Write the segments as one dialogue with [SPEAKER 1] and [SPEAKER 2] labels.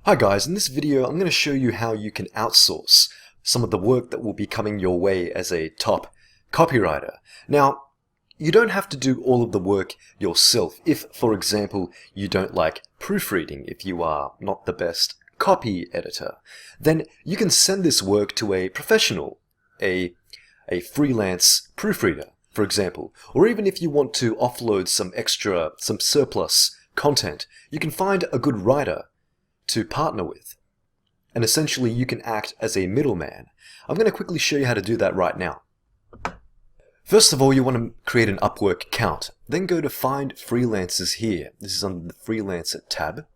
[SPEAKER 1] Hi guys, in this video I'm going to show you how you can outsource some of the work that will be coming your way as a top copywriter. Now, you don't have to do all of the work yourself if, for example, you don't like proofreading, if you are not the best copy editor. Then you can send this work to a professional, a freelance proofreader, for example. Or even if you want to offload some surplus content, you can find a good writer to partner with. And essentially you can act as a middleman. I'm going to quickly show you how to do that right now. First of all, you want to create an Upwork account. Then go to Find Freelancers here. This is under the Freelancer tab.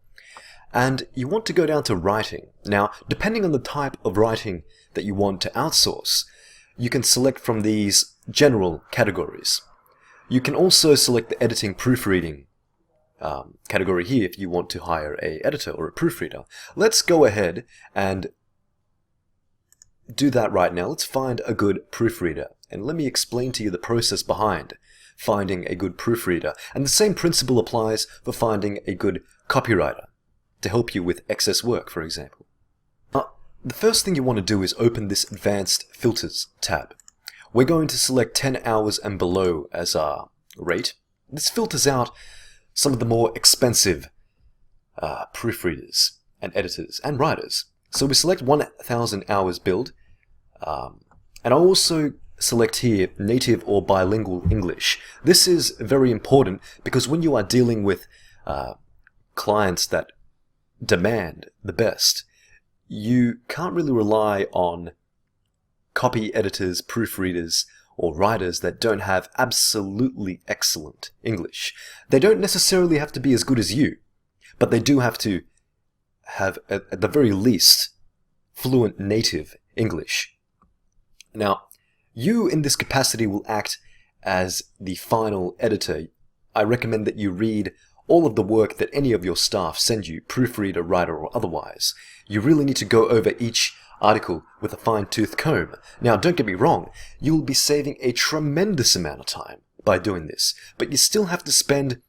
[SPEAKER 1] And you want to go down to Writing. Now, depending on the type of writing that you want to outsource, you can select from these general categories. You can also select the Editing Proofreading category here if you want to hire an editor or a proofreader. Let's go ahead and do that right now. Let's find a good proofreader, and let me explain to you the process behind finding a good proofreader. And the same principle applies for finding a good copywriter to help you with excess work, for example. The first thing you want to do is open this Advanced Filters tab. We're going to select 10 hours and below as our rate. This filters out some of the more expensive proofreaders and editors and writers. So we select 1,000 hours billed, and I also select here native or bilingual English. This is very important because when you are dealing with clients that demand the best, you can't really rely on copy editors, proofreaders, or writers that don't have absolutely excellent English. They don't necessarily have to be as good as you, but they do have to have, at the very least, fluent native English. Now, you in this capacity will act as the final editor. I recommend that you read all of the work that any of your staff send you, proofreader, writer, or otherwise. You really need to go over each article with a fine-tooth comb. Now, don't get me wrong, you will be saving a tremendous amount of time by doing this, but you still have to spend,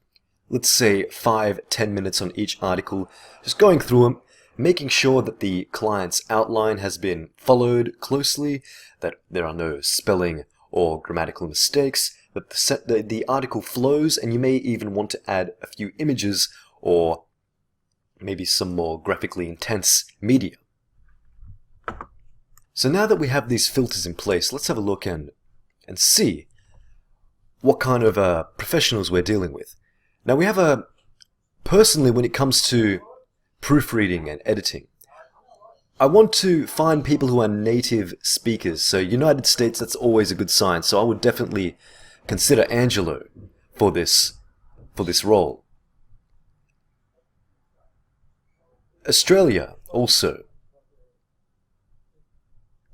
[SPEAKER 1] let's say, 5-10 minutes on each article, just going through them, making sure that the client's outline has been followed closely, that there are no spelling or grammatical mistakes, that the article flows, and you may even want to add a few images or maybe some more graphically intense media. So now that we have these filters in place, let's have a look and see what kind of professionals we're dealing with. Now we have personally, when it comes to proofreading and editing, I want to find people who are native speakers. So United States, that's always a good sign. So I would definitely consider Angelo for this role. Australia also.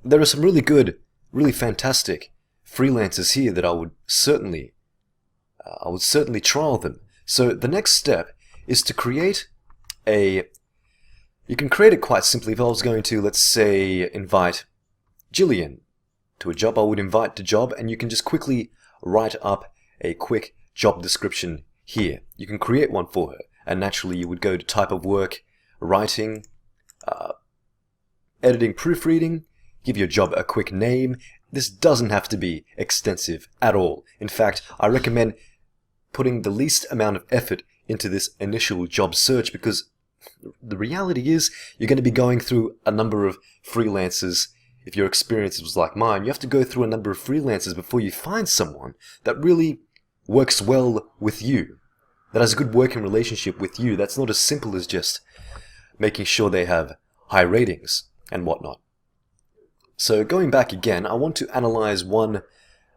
[SPEAKER 1] There are some really good, really fantastic freelancers here that I would certainly trial them. So the next step is to create you can create it quite simply. If I was going to, let's say, invite Jillian to a job, I would invite to job, and you can just quickly write up a quick job description here. You can create one for her, and naturally you would go to type of work, writing, editing, proofreading, give your job a quick name. This doesn't have to be extensive at all. In fact, I recommend putting the least amount of effort into this initial job search, because the reality is you're going to be going through a number of freelancers. If your experience was like mine, you have to go through a number of freelancers before you find someone that really works well with you, that has a good working relationship with you. That's not as simple as just making sure they have high ratings and whatnot. So going back again, I want to analyze one.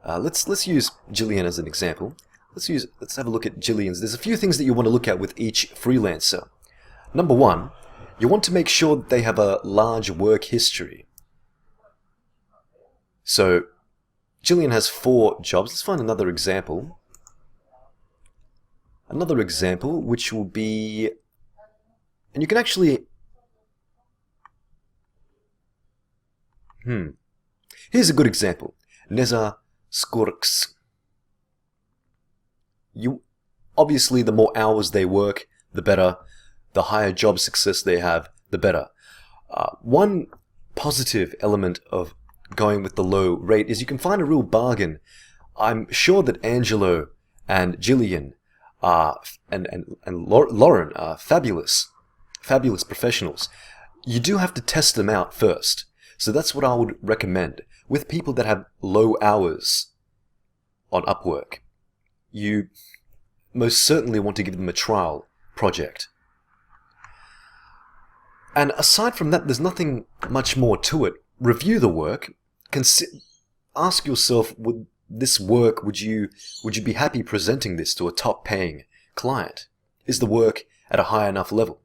[SPEAKER 1] Let's use Jillian as an example. Let's have a look at Jillian's. There's a few things that you want to look at with each freelancer. Number one, you want to make sure that they have a large work history. So Jillian has 4 jobs. Let's find another example. Another example, which will be, and you can actually. Here's a good example. Neza Skurks. Obviously, the more hours they work, the better. The higher job success they have, the better. One positive element of going with the low rate is you can find a real bargain. I'm sure that Angelo and Gillian and Lauren are fabulous professionals. You do have to test them out first. So that's what I would recommend. With people that have low hours on Upwork, you most certainly want to give them a trial project. And aside from that, there's nothing much more to it. Review the work. Ask yourself, would you be happy presenting this to a top paying client? Is the work at a high enough level?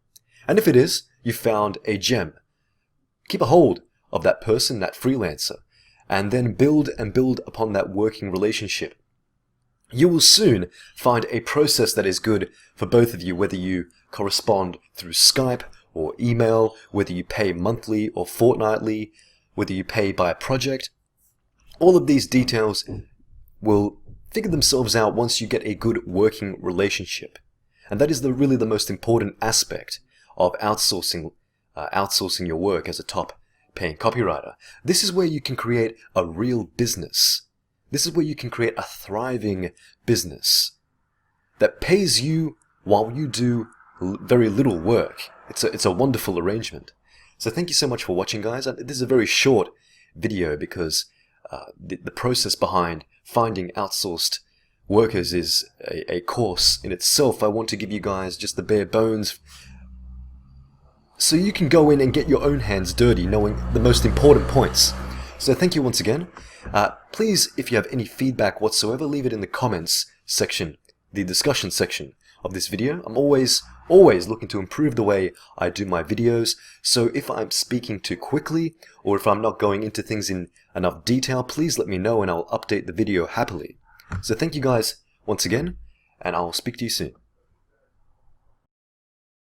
[SPEAKER 1] And if it is, you found a gem. Keep a hold of that person, that freelancer, and then build upon that working relationship. You will soon find a process that is good for both of you, whether you correspond through Skype or email, whether you pay monthly or fortnightly, whether you pay by a project. All of these details will figure themselves out once you get a good working relationship. And that is really the most important aspect of outsourcing your work as a top paying copywriter. This is where you can create a real business. This is where you can create a thriving business that pays you while you do very little work. It's a wonderful arrangement. So thank you so much for watching, guys. This is a very short video because the process behind finding outsourced workers is a course in itself. I want to give you guys just the bare bones so you can go in and get your own hands dirty, knowing the most important points. So thank you once again. Please, if you have any feedback whatsoever, leave it in the comments section, the discussion section of this video. I'm always looking to improve the way I do my videos. So if I'm speaking too quickly, or if I'm not going into things in enough detail, please let me know and I'll update the video happily. So thank you guys once again, and I'll speak to you soon.